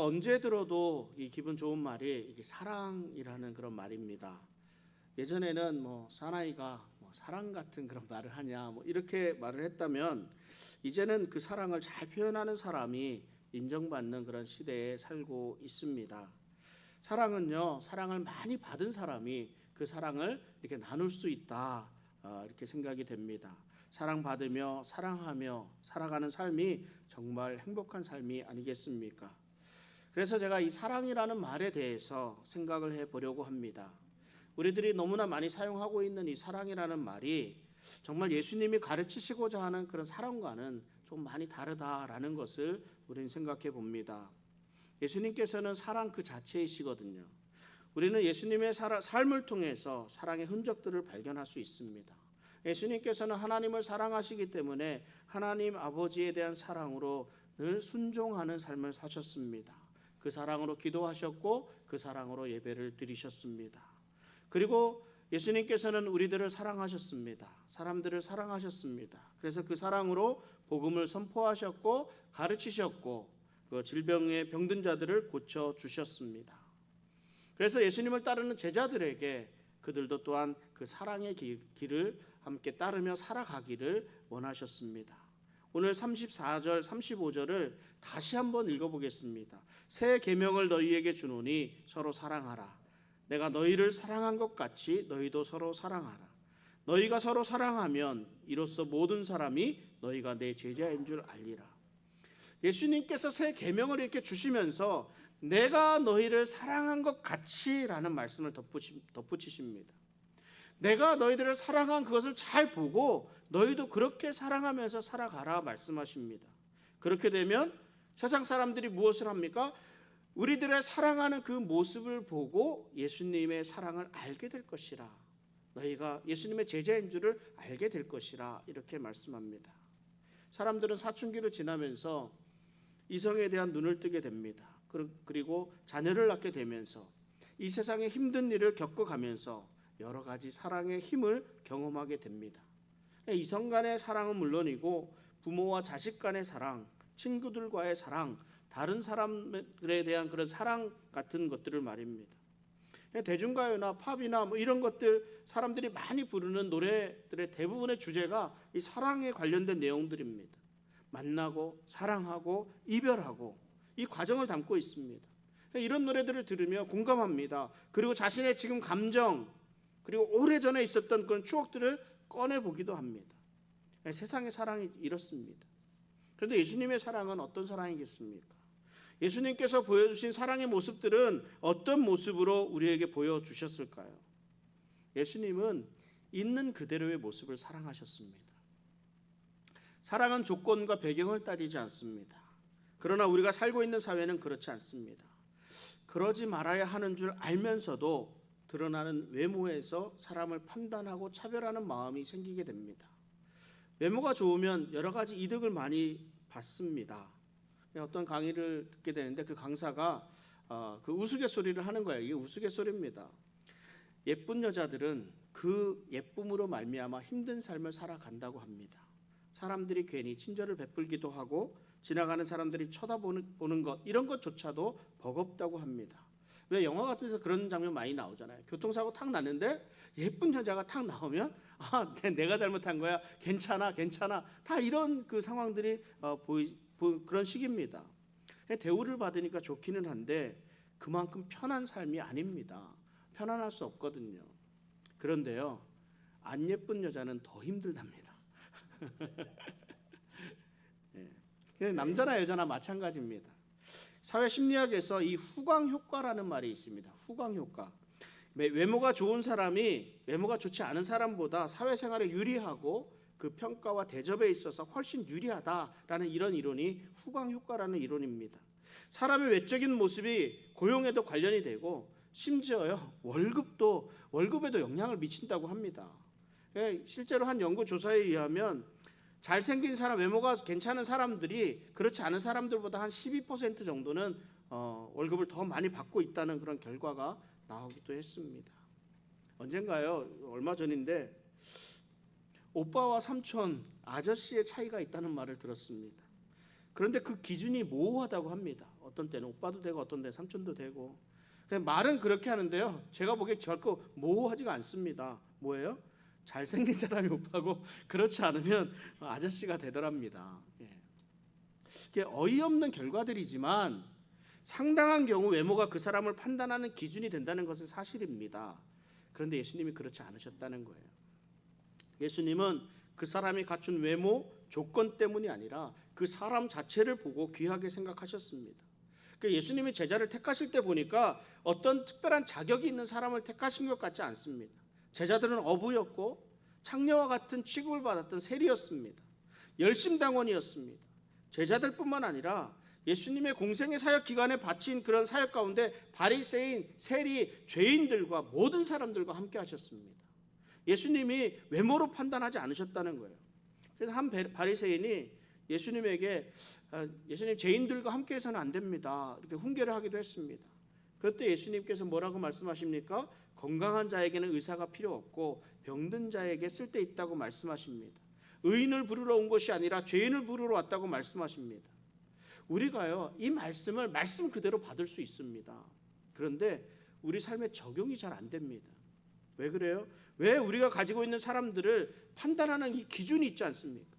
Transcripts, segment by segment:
언제 들어도 이 기분 좋은 말이 이게 사랑이라는 그런 말입니다. 예전에는 사나이가 사랑 같은 그런 말을 하냐 이렇게 말을 했다면, 이제는 그 사랑을 잘 표현하는 사람이 인정받는 그런 시대에 살고 있습니다. 사랑은요, 사랑을 많이 받은 사람이 그 사랑을 이렇게 나눌 수 있다, 이렇게 생각이 됩니다. 사랑받으며 사랑하며 살아가는 삶이 정말 행복한 삶이 아니겠습니까? 그래서 제가 이 사랑이라는 말에 대해서 생각을 해보려고 합니다. 우리들이 너무나 많이 사용하고 있는 이 사랑이라는 말이 정말 예수님이 가르치시고자 하는 그런 사랑과는 좀 많이 다르다라는 것을 우리는 생각해 봅니다. 예수님께서는 사랑 그 자체이시거든요. 우리는 예수님의 삶을 통해서 사랑의 흔적들을 발견할 수 있습니다. 예수님께서는 하나님을 사랑하시기 때문에 하나님 아버지에 대한 사랑으로 늘 순종하는 삶을 사셨습니다. 그 사랑으로 기도하셨고 그 사랑으로 예배를 드리셨습니다. 그리고 예수님께서는 우리들을 사랑하셨습니다. 사람들을 사랑하셨습니다. 그래서 그 사랑으로 복음을 선포하셨고 가르치셨고 그 질병에 병든 자들을 고쳐주셨습니다. 그래서 예수님을 따르는 제자들에게 그들도 또한 그 사랑의 길을 함께 따르며 살아가기를 원하셨습니다. 오늘 34절 35절을 다시 한번 읽어보겠습니다. 새 계명을 너희에게 주노니 서로 사랑하라. 내가 너희를 사랑한 것 같이 너희도 서로 사랑하라. 너희가 서로 사랑하면 이로써 모든 사람이 너희가 내 제자인 줄 알리라. 예수님께서 새 계명을 이렇게 주시면서 내가 너희를 사랑한 것 같이라는 말씀을 덧붙이십니다. 내가 너희들을 사랑한 그것을 잘 보고 너희도 그렇게 사랑하면서 살아가라 말씀하십니다. 그렇게 되면 세상 사람들이 무엇을 합니까? 우리들의 사랑하는 그 모습을 보고 예수님의 사랑을 알게 될 것이라. 너희가 예수님의 제자인 줄을 알게 될 것이라 이렇게 말씀합니다. 사람들은 사춘기를 지나면서 이성에 대한 눈을 뜨게 됩니다. 그리고 자녀를 낳게 되면서 이 세상의 힘든 일을 겪어가면서 여러 가지 사랑의 힘을 경험하게 됩니다. 이성 간의 사랑은 물론이고 부모와 자식 간의 사랑, 친구들과의 사랑, 다른 사람들에 대한 그런 사랑 같은 것들을 말입니다. 대중가요나 팝이나 이런 것들 사람들이 많이 부르는 노래들의 대부분의 주제가 이 사랑에 관련된 내용들입니다. 만나고 사랑하고 이별하고 이 과정을 담고 있습니다. 이런 노래들을 들으며 공감합니다. 그리고 자신의 지금 감정 그리고 오래전에 있었던 그런 추억들을 꺼내보기도 합니다. 세상의 사랑이 이렇습니다. 그런데 예수님의 사랑은 어떤 사랑이겠습니까? 예수님께서 보여주신 사랑의 모습들은 어떤 모습으로 우리에게 보여주셨을까요? 예수님은 있는 그대로의 모습을 사랑하셨습니다. 사랑은 조건과 배경을 따지지 않습니다. 그러나 우리가 살고 있는 사회는 그렇지 않습니다. 그러지 말아야 하는 줄 알면서도 드러나는 외모에서 사람을 판단하고 차별하는 마음이 생기게 됩니다. 외모가 좋으면 여러 가지 이득을 많이 받습니다. 어떤 강의를 듣게 되는데 그 강사가 그 우스갯소리를 하는 거예요. 이게 우스갯소리입니다. 예쁜 여자들은 그 예쁨으로 말미암아 힘든 삶을 살아간다고 합니다. 사람들이 괜히 친절을 베풀기도 하고 지나가는 사람들이 쳐다보는 것 이런 것조차도 버겁다고 합니다. 왜 영화 같은 데서 그런 장면 많이 나오잖아요. 교통사고 탁 났는데 예쁜 여자가 탁 나오면 내가 잘못한 거야. 괜찮아. 다 이런 그 상황들이 그런 식입니다. 대우를 받으니까 좋기는 한데 그만큼 편한 삶이 아닙니다. 편안할 수 없거든요. 그런데요, 안 예쁜 여자는 더 힘들답니다. 남자나 여자나 마찬가지입니다. 사회심리학에서 이 후광 효과라는 말이 있습니다. 후광 효과. 외모가 좋은 사람이 외모가 좋지 않은 사람보다 사회생활에 유리하고 그 평가와 대접에 있어서 훨씬 유리하다라는 이런 이론이 후광 효과라는 이론입니다. 사람의 외적인 모습이 고용에도 관련이 되고 심지어요 월급에도 영향을 미친다고 합니다. 실제로 한 연구 조사에 의하면 잘생긴 사람, 외모가 괜찮은 사람들이 그렇지 않은 사람들보다 한 12% 정도는 월급을 더 많이 받고 있다는 그런 결과가 나오기도 했습니다. 언젠가요, 얼마 전인데 오빠와 삼촌, 아저씨의 차이가 있다는 말을 들었습니다. 그런데 그 기준이 모호하다고 합니다. 어떤 때는 오빠도 되고 어떤 때는 삼촌도 되고. 그냥 말은 그렇게 하는데요. 제가 보기에 결코 모호하지가 않습니다. 뭐예요? 잘생긴 사람이 오빠고 그렇지 않으면 아저씨가 되더랍니다. 이게 어이없는 결과들이지만 상당한 경우 외모가 그 사람을 판단하는 기준이 된다는 것은 사실입니다. 그런데 예수님이 그렇지 않으셨다는 거예요. 예수님은 그 사람이 갖춘 외모, 조건 때문이 아니라 그 사람 자체를 보고 귀하게 생각하셨습니다. 예수님이 제자를 택하실 때 보니까 어떤 특별한 자격이 있는 사람을 택하신 것 같지 않습니다. 제자들은 어부였고 창녀와 같은 취급을 받았던 세리였습니다. 열심당원이었습니다. 제자들뿐만 아니라 예수님의 공생의 사역 기간에 바친 그런 사역 가운데 바리새인, 세리, 죄인들과 모든 사람들과 함께 하셨습니다. 예수님이 외모로 판단하지 않으셨다는 거예요. 그래서 한 바리새인이 예수님에게 예수님 죄인들과 함께 해서는 안 됩니다. 이렇게 훈계를 하기도 했습니다. 그때 예수님께서 뭐라고 말씀하십니까? 건강한 자에게는 의사가 필요 없고 병든 자에게 쓸데 있다고 말씀하십니다. 의인을 부르러 온 것이 아니라 죄인을 부르러 왔다고 말씀하십니다. 우리가요, 이 말씀을 말씀 그대로 받을 수 있습니다. 그런데 우리 삶에 적용이 잘 안 됩니다. 왜 그래요? 왜 우리가 가지고 있는 사람들을 판단하는 이 기준이 있지 않습니까?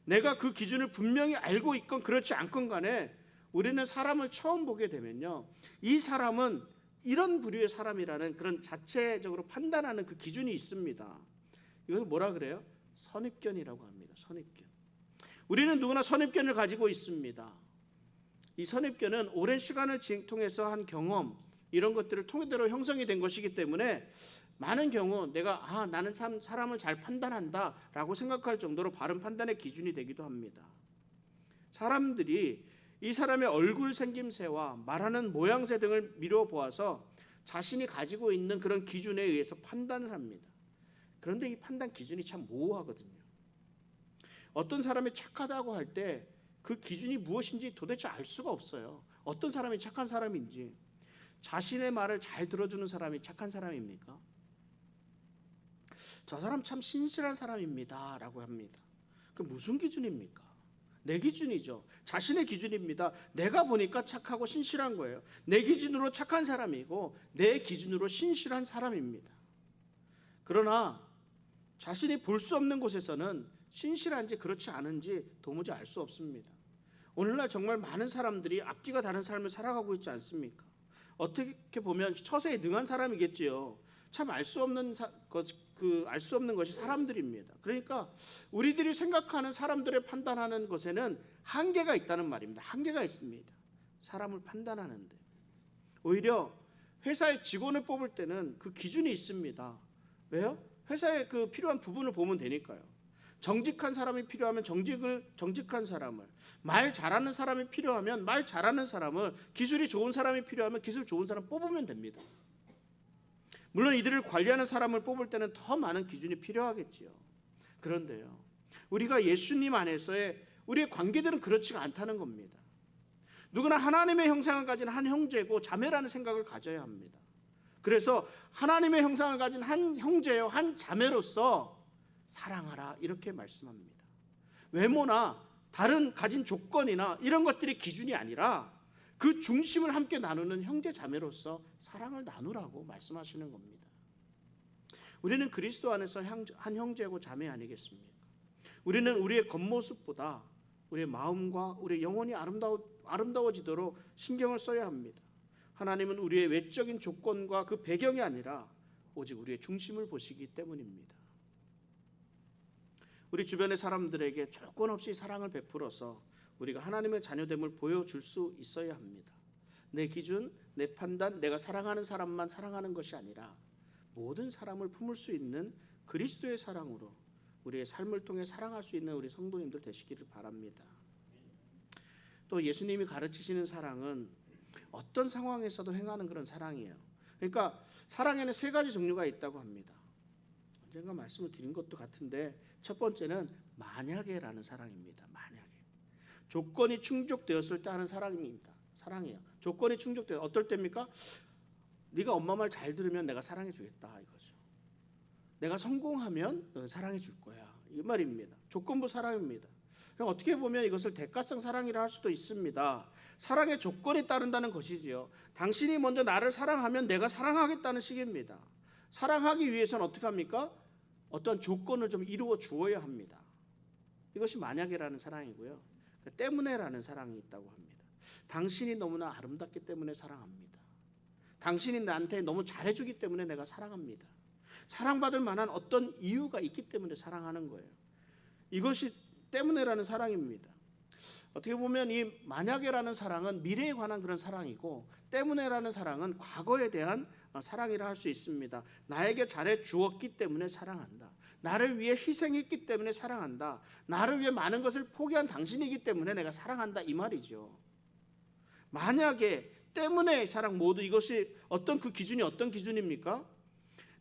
내가 그 기준을 분명히 알고 있건 그렇지 않건 간에 우리는 사람을 처음 보게 되면요, 이 사람은 이런 부류의 사람이라는 그런 자체적으로 판단하는 그 기준이 있습니다. 이걸 뭐라 그래요? 선입견이라고 합니다. 선입견. 우리는 누구나 선입견을 가지고 있습니다. 이 선입견은 오랜 시간을 통해서 한 경험, 이런 것들을 통해대로 형성이 된 것이기 때문에 많은 경우 내가 나는 참 사람을 잘 판단한다라고 생각할 정도로 바른 판단의 기준이 되기도 합니다. 사람들이 이 사람의 얼굴 생김새와 말하는 모양새 등을 미루어 보아서 자신이 가지고 있는 그런 기준에 의해서 판단을 합니다. 그런데 이 판단 기준이 참 모호하거든요. 어떤 사람이 착하다고 할 때 그 기준이 무엇인지 도대체 알 수가 없어요. 어떤 사람이 착한 사람인지. 자신의 말을 잘 들어주는 사람이 착한 사람입니까? 저 사람 참 신실한 사람입니다 라고 합니다. 그 무슨 기준입니까? 내 기준이죠. 자신의 기준입니다. 내가 보니까 착하고 신실한 거예요. 내 기준으로 착한 사람이고 내 기준으로 신실한 사람입니다. 그러나 자신이 볼 수 없는 곳에서는 신실한지 그렇지 않은지 도무지 알 수 없습니다. 오늘날 정말 많은 사람들이 앞뒤가 다른 삶을 살아가고 있지 않습니까? 어떻게 보면 처세에 능한 사람이겠지요. 참 알 수 없는 알 수 없는 것이 사람들입니다. 그러니까 우리들이 생각하는 사람들의 판단하는 것에는 한계가 있다는 말입니다. 한계가 있습니다. 사람을 판단하는데 오히려 회사의 직원을 뽑을 때는 그 기준이 있습니다. 왜요? 회사에 그 필요한 부분을 보면 되니까요. 정직한 사람이 필요하면 정직한 사람을, 말 잘하는 사람이 필요하면 말 잘하는 사람을, 기술이 좋은 사람이 필요하면 기술 좋은 사람 뽑으면 됩니다. 물론 이들을 관리하는 사람을 뽑을 때는 더 많은 기준이 필요하겠지요. 그런데요, 우리가 예수님 안에서의 우리의 관계들은 그렇지가 않다는 겁니다. 누구나 하나님의 형상을 가진 한 형제고 자매라는 생각을 가져야 합니다. 그래서 하나님의 형상을 가진 한 형제요 한 자매로서 사랑하라 이렇게 말씀합니다. 외모나 다른 가진 조건이나 이런 것들이 기준이 아니라 그 중심을 함께 나누는 형제 자매로서 사랑을 나누라고 말씀하시는 겁니다. 우리는 그리스도 안에서 한 형제고 자매 아니겠습니까? 우리는 우리의 겉모습보다 우리의 마음과 우리의 영혼이 아름다워지도록 신경을 써야 합니다. 하나님은 우리의 외적인 조건과 그 배경이 아니라 오직 우리의 중심을 보시기 때문입니다. 우리 주변의 사람들에게 조건 없이 사랑을 베풀어서 우리가 하나님의 자녀됨을 보여줄 수 있어야 합니다. 내 기준, 내 판단, 내가 사랑하는 사람만 사랑하는 것이 아니라 모든 사람을 품을 수 있는 그리스도의 사랑으로 우리의 삶을 통해 사랑할 수 있는 우리 성도님들 되시기를 바랍니다. 또 예수님이 가르치시는 사랑은 어떤 상황에서도 행하는 그런 사랑이에요. 그러니까 사랑에는 세 가지 종류가 있다고 합니다. 언젠가 말씀을 드린 것도 같은데 첫 번째는 만약에라는 사랑입니다. 만약에. 조건이 충족되었을 때 하는 사랑입니다. 사랑이에요. 조건이 충족되어 어떨 때입니까? 네가 엄마 말 잘 들으면 내가 사랑해 주겠다 이거죠. 내가 성공하면 너는 사랑해 줄 거야 이 말입니다. 조건부 사랑입니다. 어떻게 보면 이것을 대가성 사랑이라 할 수도 있습니다. 사랑의 조건에 따른다는 것이지요. 당신이 먼저 나를 사랑하면 내가 사랑하겠다는 식입니다. 사랑하기 위해서는 어떻게 합니까? 어떤 조건을 좀 이루어 주어야 합니다. 이것이 만약이라는 사랑이고요. 때문에라는 사랑이 있다고 합니다. 당신이 너무나 아름답기 때문에 사랑합니다. 당신이 나한테 너무 잘해주기 때문에 내가 사랑합니다. 사랑받을 만한 어떤 이유가 있기 때문에 사랑하는 거예요. 이것이 때문에라는 사랑입니다. 어떻게 보면 이 만약에라는 사랑은 미래에 관한 그런 사랑이고, 때문에라는 사랑은 과거에 대한 사랑이라 할 수 있습니다. 나에게 잘해 주었기 때문에 사랑한다. 나를 위해 희생했기 때문에 사랑한다. 나를 위해 많은 것을 포기한 당신이기 때문에 내가 사랑한다, 이 말이죠. 만약에, 때문에 사랑, 모두 이것이 어떤 그 기준이 어떤 기준입니까?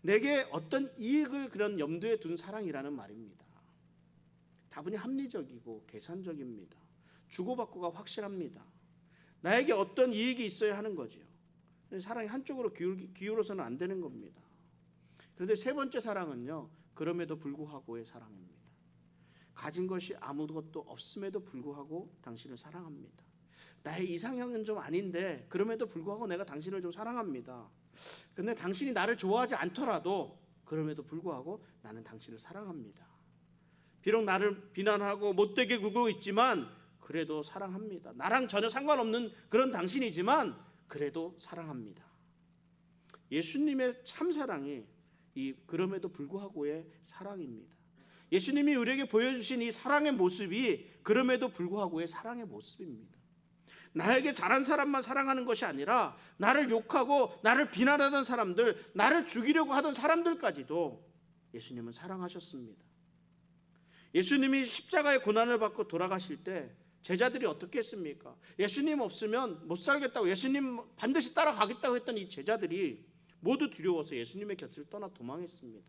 내게 어떤 이익을 그런 염두에 둔 사랑이라는 말입니다. 다분히 합리적이고 계산적입니다. 주고받고가 확실합니다. 나에게 어떤 이익이 있어야 하는 거죠. 사랑이 한쪽으로 기울어서는 안 되는 겁니다. 그런데 세 번째 사랑은요, 그럼에도 불구하고의 사랑입니다. 가진 것이 아무것도 없음에도 불구하고 당신을 사랑합니다. 나의 이상형은 좀 아닌데 그럼에도 불구하고 내가 당신을 좀 사랑합니다. 그런데 당신이 나를 좋아하지 않더라도 그럼에도 불구하고 나는 당신을 사랑합니다. 비록 나를 비난하고 못되게 굴고 있지만 그래도 사랑합니다. 나랑 전혀 상관없는 그런 당신이지만 그래도 사랑합니다. 예수님의 참사랑이 이 그럼에도 불구하고의 사랑입니다. 예수님이 우리에게 보여주신 이 사랑의 모습이 그럼에도 불구하고의 사랑의 모습입니다. 나에게 잘한 사람만 사랑하는 것이 아니라 나를 욕하고 나를 비난하던 사람들, 나를 죽이려고 하던 사람들까지도 예수님은 사랑하셨습니다. 예수님이 십자가의 고난을 받고 돌아가실 때 제자들이 어떻게 했습니까? 예수님 없으면 못 살겠다고, 예수님 반드시 따라가겠다고 했던 이 제자들이 모두 두려워서 예수님의 곁을 떠나 도망했습니다.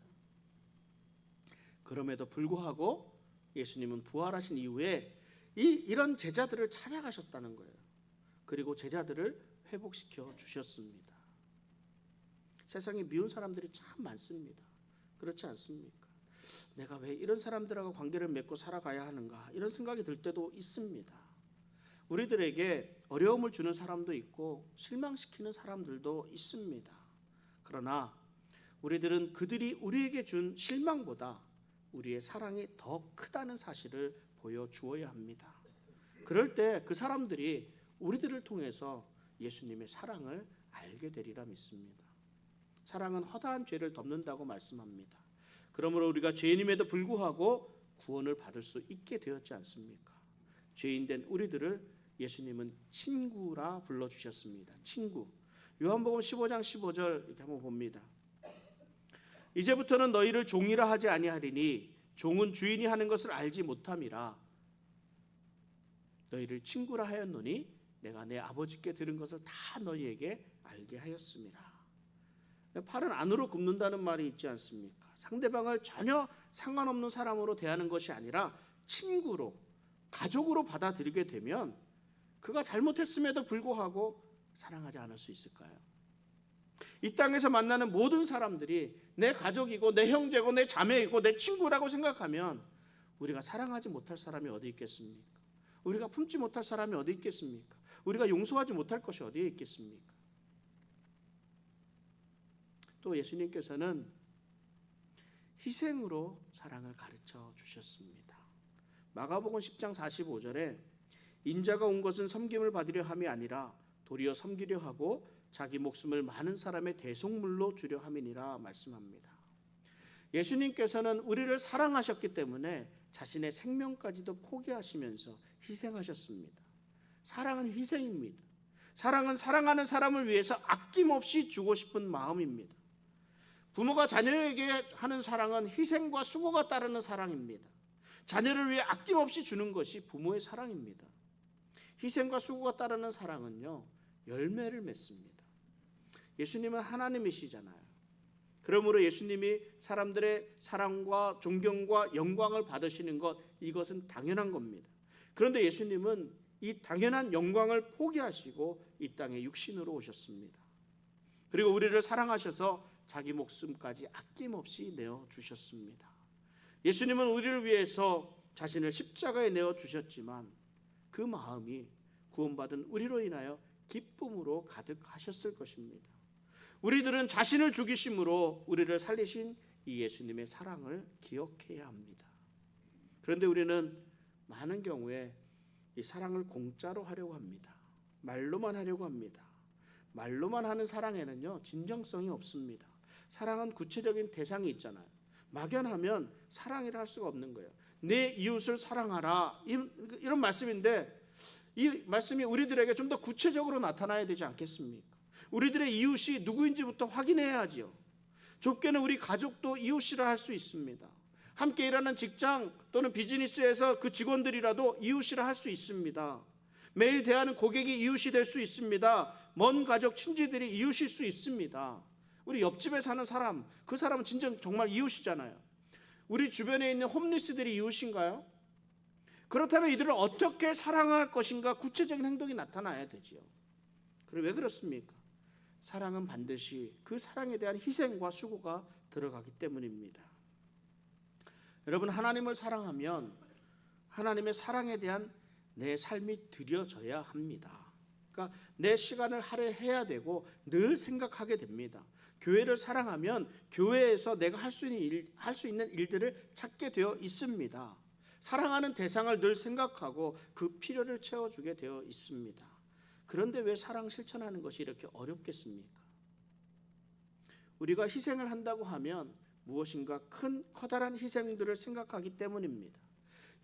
그럼에도 불구하고 예수님은 부활하신 이후에 이런 제자들을 찾아가셨다는 거예요. 그리고 제자들을 회복시켜 주셨습니다. 세상에 미운 사람들이 참 많습니다. 그렇지 않습니까? 내가 왜 이런 사람들하고 관계를 맺고 살아가야 하는가, 이런 생각이 들 때도 있습니다. 우리들에게 어려움을 주는 사람도 있고 실망시키는 사람들도 있습니다. 그러나 우리들은 그들이 우리에게 준 실망보다 우리의 사랑이 더 크다는 사실을 보여주어야 합니다. 그럴 때 그 사람들이 우리들을 통해서 예수님의 사랑을 알게 되리라 믿습니다. 사랑은 허다한 죄를 덮는다고 말씀합니다. 그러므로 우리가 죄인임에도 불구하고 구원을 받을 수 있게 되었지 않습니까? 죄인된 우리들을 예수님은 친구라 불러주셨습니다. 친구. 요한복음 15장 15절 이렇게 한번 봅니다. 이제부터는 너희를 종이라 하지 아니하리니 종은 주인이 하는 것을 알지 못함이라. 너희를 친구라 하였노니 내가 내 아버지께 들은 것을 다 너희에게 알게 하였음이라. 팔은 안으로 굽는다는 말이 있지 않습니까? 상대방을 전혀 상관없는 사람으로 대하는 것이 아니라 친구로, 가족으로 받아들이게 되면 그가 잘못했음에도 불구하고 사랑하지 않을 수 있을까요? 이 땅에서 만나는 모든 사람들이 내 가족이고 내 형제고 내 자매이고 내 친구라고 생각하면 우리가 사랑하지 못할 사람이 어디 있겠습니까? 우리가 품지 못할 사람이 어디 있겠습니까? 우리가 용서하지 못할 것이 어디에 있겠습니까? 또 예수님께서는 희생으로 사랑을 가르쳐 주셨습니다. 마가복음 10장 45절에 인자가 온 것은 섬김을 받으려 함이 아니라 도리어 섬기려 하고 자기 목숨을 많은 사람의 대속물로 주려 함이니라 말씀합니다. 예수님께서는 우리를 사랑하셨기 때문에 자신의 생명까지도 포기하시면서 희생하셨습니다. 사랑은 희생입니다. 사랑은 사랑하는 사람을 위해서 아낌없이 주고 싶은 마음입니다. 부모가 자녀에게 하는 사랑은 희생과 수고가 따르는 사랑입니다. 자녀를 위해 아낌없이 주는 것이 부모의 사랑입니다. 희생과 수고가 따르는 사랑은요, 열매를 맺습니다. 예수님은 하나님이시잖아요. 그러므로 예수님이 사람들의 사랑과 존경과 영광을 받으시는 것, 이것은 당연한 겁니다. 그런데 예수님은 이 당연한 영광을 포기하시고 이 땅에 육신으로 오셨습니다. 그리고 우리를 사랑하셔서 자기 목숨까지 아낌없이 내어주셨습니다. 예수님은 우리를 위해서 자신을 십자가에 내어 주셨지만 그 마음이 구원받은 우리로 인하여 기쁨으로 가득하셨을 것입니다. 우리들은 자신을 죽이심으로 우리를 살리신 이 예수님의 사랑을 기억해야 합니다. 그런데 우리는 많은 경우에 이 사랑을 공짜로 하려고 합니다. 말로만 하려고 합니다. 말로만 하는 사랑에는요, 진정성이 없습니다. 사랑은 구체적인 대상이 있잖아요. 막연하면 사랑이라 할 수가 없는 거예요. 내 이웃을 사랑하라, 이런 말씀인데 이 말씀이 우리들에게 좀 더 구체적으로 나타나야 되지 않겠습니까? 우리들의 이웃이 누구인지부터 확인해야 하지요. 좁게는 우리 가족도 이웃이라 할 수 있습니다. 함께 일하는 직장 또는 비즈니스에서 그 직원들이라도 이웃이라 할 수 있습니다. 매일 대하는 고객이 이웃이 될 수 있습니다. 먼 가족 친지들이 이웃일 수 있습니다. 우리 옆집에 사는 사람, 그 사람은 진정 정말 이웃이잖아요. 우리 주변에 있는 홈리스들이 이웃인가요? 그렇다면 이들을 어떻게 사랑할 것인가 구체적인 행동이 나타나야 되지요. 그럼 왜 그렇습니까? 사랑은 반드시 그 사랑에 대한 희생과 수고가 들어가기 때문입니다. 여러분, 하나님을 사랑하면 하나님의 사랑에 대한 내 삶이 드려져야 합니다. 그러니까 내 시간을 할애해야 되고 늘 생각하게 됩니다. 교회를 사랑하면 교회에서 내가 할 수 있는 일들을 찾게 되어 있습니다. 사랑하는 대상을 늘 생각하고 그 필요를 채워주게 되어 있습니다. 그런데 왜 사랑 실천하는 것이 이렇게 어렵겠습니까? 우리가 희생을 한다고 하면 무엇인가 큰 커다란 희생들을 생각하기 때문입니다.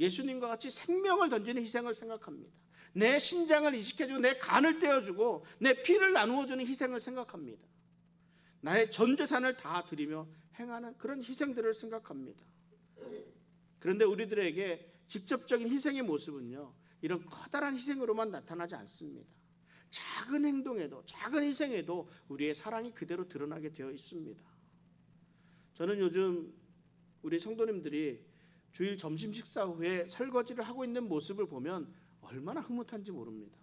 예수님과 같이 생명을 던지는 희생을 생각합니다. 내 신장을 이식해주고 내 간을 떼어주고 내 피를 나누어주는 희생을 생각합니다. 나의 전 재산을 다 드리며 행하는 그런 희생들을 생각합니다. 그런데 우리들에게 직접적인 희생의 모습은요, 이런 커다란 희생으로만 나타나지 않습니다. 작은 행동에도, 작은 희생에도 우리의 사랑이 그대로 드러나게 되어 있습니다. 저는 요즘 우리 성도님들이 주일 점심 식사 후에 설거지를 하고 있는 모습을 보면 얼마나 흐뭇한지 모릅니다.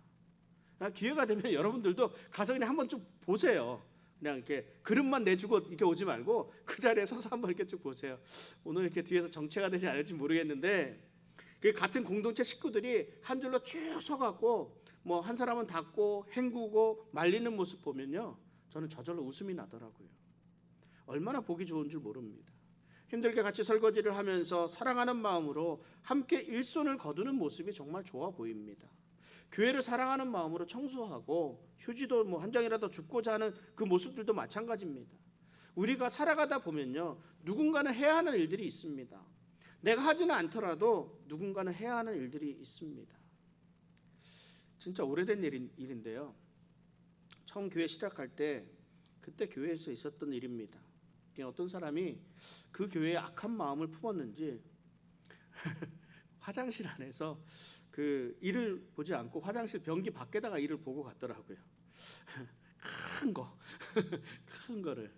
기회가 되면 여러분들도 가서 그냥 한번 좀 보세요. 그냥 이렇게 그릇만 내주고 이렇게 오지 말고 그 자리에 서서 한번 이렇게 쭉 보세요. 오늘 이렇게 뒤에서 정체가 되지 않을지 모르겠는데 그 같은 공동체 식구들이 한 줄로 쭉 서갖고 뭐 한 사람은 닦고 헹구고 말리는 모습 보면요, 저는 저절로 웃음이 나더라고요. 얼마나 보기 좋은 줄 모릅니다. 힘들게 같이 설거지를 하면서 사랑하는 마음으로 함께 일손을 거두는 모습이 정말 좋아 보입니다. 교회를 사랑하는 마음으로 청소하고 휴지도 뭐 한 장이라도 줍고자 하는 그 모습들도 마찬가지입니다. 우리가 살아가다 보면요, 누군가는 해야 하는 일들이 있습니다. 내가 하지는 않더라도 누군가는 해야 하는 일들이 있습니다. 진짜 오래된 일인데요, 처음 교회 시작할 때 그때 교회에서 있었던 일입니다. 어떤 사람이 그 교회에 악한 마음을 품었는지 화장실 안에서 그 이를 보지 않고 화장실 변기 밖에다가 이를 보고 갔더라고요. 큰 거를.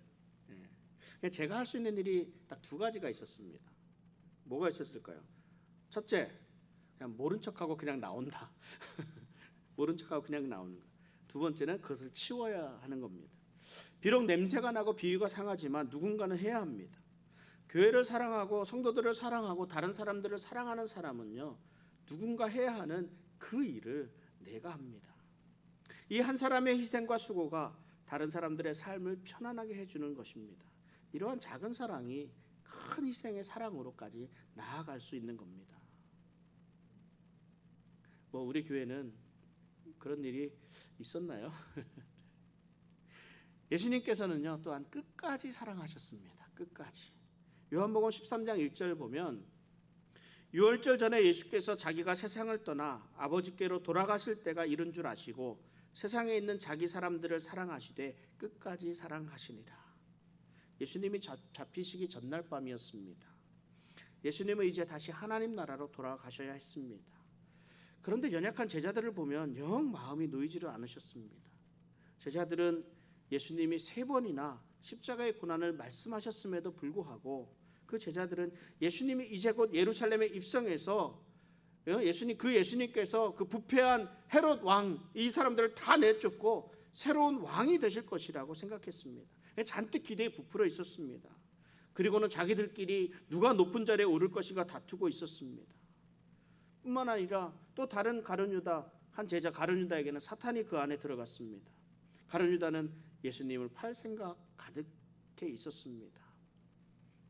제가 할 수 있는 일이 딱 두 가지가 있었습니다. 뭐가 있었을까요? 첫째, 그냥 모른 척하고 그냥 나온다. 모른 척하고 그냥 나오는 거. 두 번째는 그것을 치워야 하는 겁니다. 비록 냄새가 나고 비위가 상하지만 누군가는 해야 합니다. 교회를 사랑하고 성도들을 사랑하고 다른 사람들을 사랑하는 사람은요, 누군가 해야 하는 그 일을 내가 합니다. 이 한 사람의 희생과 수고가 다른 사람들의 삶을 편안하게 해주는 것입니다. 이러한 작은 사랑이 큰 희생의 사랑으로까지 나아갈 수 있는 겁니다. 뭐 우리 교회는 그런 일이 있었나요? 예수님께서는요, 또한 끝까지 사랑하셨습니다. 끝까지. 요한복음 13장 1절 보면 유월절 전에 예수께서 자기가 세상을 떠나 아버지께로 돌아가실 때가 이른 줄 아시고 세상에 있는 자기 사람들을 사랑하시되 끝까지 사랑하시니라. 예수님이 잡히시기 전날 밤이었습니다. 예수님은 이제 다시 하나님 나라로 돌아가셔야 했습니다. 그런데 연약한 제자들을 보면 영 마음이 놓이지를 않으셨습니다. 제자들은 예수님이 3번이나 십자가의 고난을 말씀하셨음에도 불구하고 그 제자들은 예수님이 이제 곧 예루살렘에 입성해서 예수님께서 그 부패한 헤롯 왕 이 사람들을 다 내쫓고 새로운 왕이 되실 것이라고 생각했습니다. 잔뜩 기대에 부풀어 있었습니다. 그리고는 자기들끼리 누가 높은 자리에 오를 것인가 다투고 있었습니다. 뿐만 아니라 또 다른 가룟 유다, 한 제자 가룟 유다에게는 사탄이 그 안에 들어갔습니다. 가룟 유다는 예수님을 팔 생각 가득해 있었습니다.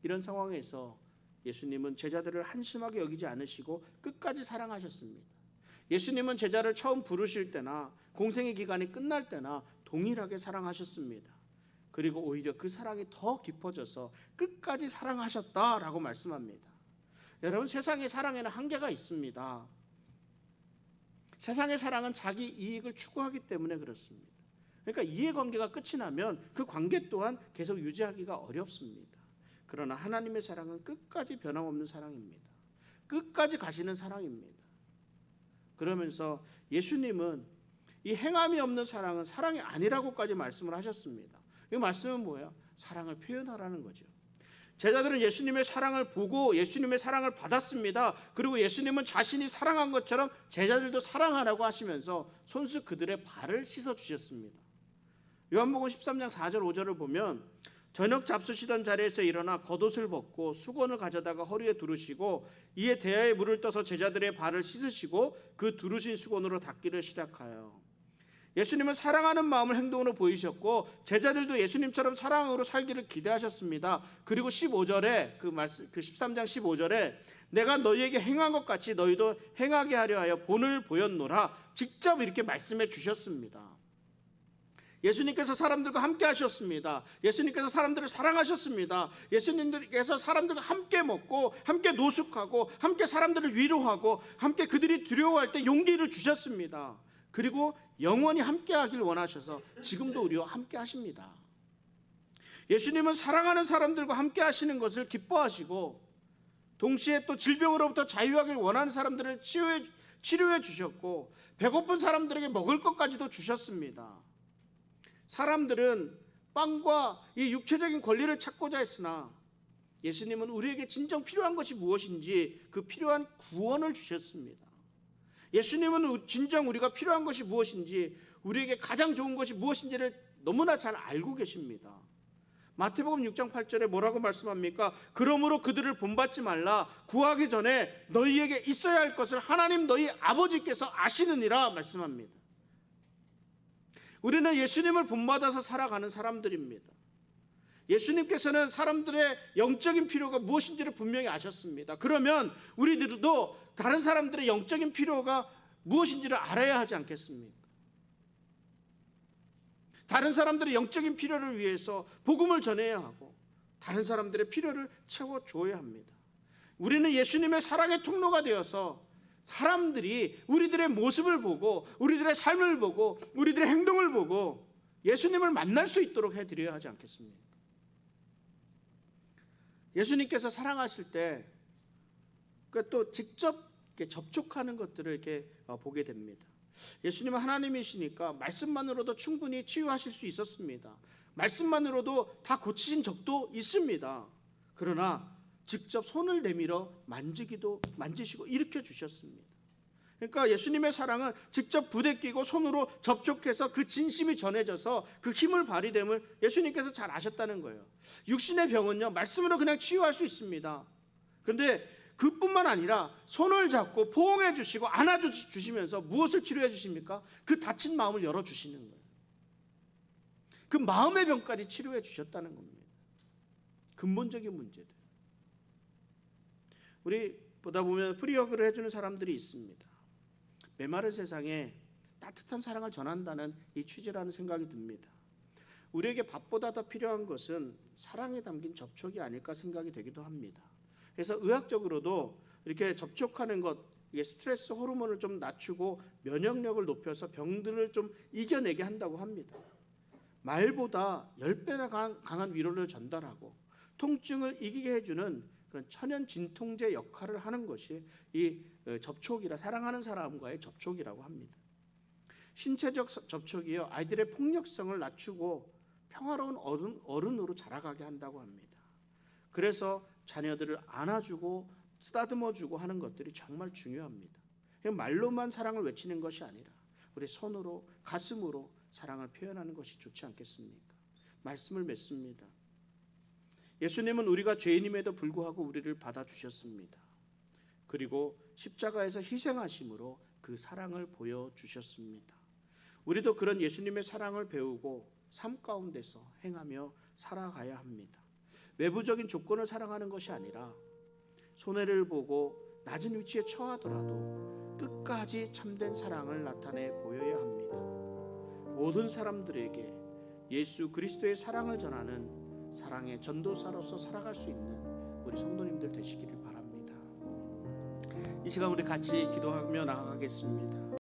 이런 상황에서 예수님은 제자들을 한심하게 여기지 않으시고 끝까지 사랑하셨습니다. 예수님은 제자를 처음 부르실 때나 공생의 기간이 끝날 때나 동일하게 사랑하셨습니다. 그리고 오히려 그 사랑이 더 깊어져서 끝까지 사랑하셨다라고 말씀합니다. 여러분, 세상의 사랑에는 한계가 있습니다. 세상의 사랑은 자기 이익을 추구하기 때문에 그렇습니다. 그러니까 이해관계가 끝이 나면 그 관계 또한 계속 유지하기가 어렵습니다. 그러나 하나님의 사랑은 끝까지 변함없는 사랑입니다. 끝까지 가시는 사랑입니다. 그러면서 예수님은 이 행함이 없는 사랑은 사랑이 아니라고까지 말씀을 하셨습니다. 이 말씀은 뭐예요? 사랑을 표현하라는 거죠. 제자들은 예수님의 사랑을 보고 예수님의 사랑을 받았습니다. 그리고 예수님은 자신이 사랑한 것처럼 제자들도 사랑하라고 하시면서 손수 그들의 발을 씻어 주셨습니다. 요한복음 13장 4절 5절을 보면 저녁 잡수시던 자리에서 일어나 겉옷을 벗고 수건을 가져다가 허리에 두르시고 이에 대야에 물을 떠서 제자들의 발을 씻으시고 그 두르신 수건으로 닦기를 시작하여 예수님은 사랑하는 마음을 행동으로 보이셨고 제자들도 예수님처럼 사랑으로 살기를 기대하셨습니다. 그리고 15절에 그 13장 15절에 내가 너희에게 행한 것 같이 너희도 행하게 하려 하여 본을 보였노라 직접 이렇게 말씀해 주셨습니다. 예수님께서 사람들과 함께 하셨습니다. 예수님께서 사람들을 사랑하셨습니다. 예수님께서 사람들과 함께 먹고 함께 노숙하고 함께 사람들을 위로하고 함께 그들이 두려워할 때 용기를 주셨습니다. 그리고 영원히 함께 하길 원하셔서 지금도 우리와 함께 하십니다. 예수님은 사랑하는 사람들과 함께 하시는 것을 기뻐하시고 동시에 또 질병으로부터 자유하길 원하는 사람들을 치료해 주셨고 배고픈 사람들에게 먹을 것까지도 주셨습니다. 사람들은 빵과 이 육체적인 권리를 찾고자 했으나 예수님은 우리에게 진정 필요한 것이 무엇인지 그 필요한 구원을 주셨습니다. 예수님은 진정 우리가 필요한 것이 무엇인지 우리에게 가장 좋은 것이 무엇인지를 너무나 잘 알고 계십니다. 마태복음 6장 8절에 뭐라고 말씀합니까? 그러므로 그들을 본받지 말라. 구하기 전에 너희에게 있어야 할 것을 하나님 너희 아버지께서 아시느니라 말씀합니다. 우리는 예수님을 본받아서 살아가는 사람들입니다. 예수님께서는 사람들의 영적인 필요가 무엇인지를 분명히 아셨습니다. 그러면 우리들도 다른 사람들의 영적인 필요가 무엇인지를 알아야 하지 않겠습니까? 다른 사람들의 영적인 필요를 위해서 복음을 전해야 하고 다른 사람들의 필요를 채워줘야 합니다. 우리는 예수님의 사랑의 통로가 되어서 사람들이 우리들의 모습을 보고 우리들의 삶을 보고 우리들의 행동을 보고 예수님을 만날 수 있도록 해드려야 하지 않겠습니까? 예수님께서 사랑하실 때 또 직접 이렇게 접촉하는 것들을 이렇게 보게 됩니다. 예수님은 하나님이시니까 말씀만으로도 충분히 치유하실 수 있었습니다. 말씀만으로도 다 고치신 적도 있습니다. 그러나 직접 손을 내밀어 만지시고 일으켜 주셨습니다. 그러니까 예수님의 사랑은 직접 부대끼고 손으로 접촉해서 그 진심이 전해져서 그 힘을 발휘됨을 예수님께서 잘 아셨다는 거예요. 육신의 병은요 말씀으로 그냥 치유할 수 있습니다. 그런데 그뿐만 아니라 손을 잡고 포옹해 주시고 안아 주시면서 무엇을 치료해 주십니까? 그 다친 마음을 열어 주시는 거예요. 그 마음의 병까지 치료해 주셨다는 겁니다. 근본적인 문제들. 우리 보다 보면 프리허그를 해주는 사람들이 있습니다. 메마른 세상에 따뜻한 사랑을 전한다는 이 취지라는 생각이 듭니다. 우리에게 밥보다 더 필요한 것은 사랑에 담긴 접촉이 아닐까 생각이 되기도 합니다. 그래서 의학적으로도 이렇게 접촉하는 것, 이게 스트레스 호르몬을 좀 낮추고 면역력을 높여서 병들을 좀 이겨내게 한다고 합니다. 말보다 10배나 강한 위로를 전달하고 통증을 이기게 해주는 그런 천연 진통제 역할을 하는 것이 이 접촉이라 사랑하는 사람과의 접촉이라고 합니다. 신체적 접촉이요 아이들의 폭력성을 낮추고 평화로운 어른으로 자라가게 한다고 합니다. 그래서 자녀들을 안아주고 쓰다듬어주고 하는 것들이 정말 중요합니다. 말로만 사랑을 외치는 것이 아니라 우리 손으로 가슴으로 사랑을 표현하는 것이 좋지 않겠습니까? 말씀을 맺습니다. 예수님은 우리가 죄인임에도 불구하고 우리를 받아주셨습니다. 그리고 십자가에서 희생하심으로 그 사랑을 보여주셨습니다. 우리도 그런 예수님의 사랑을 배우고 삶 가운데서 행하며 살아가야 합니다. 외부적인 조건을 사랑하는 것이 아니라 손해를 보고 낮은 위치에 처하더라도 끝까지 참된 사랑을 나타내 보여야 합니다. 모든 사람들에게 예수 그리스도의 사랑을 전하는 사랑의 전도사로서 살아갈 수 있는 우리 성도님들 되시기를 바랍니다. 이 시간 우리 같이 기도하며 나아가겠습니다.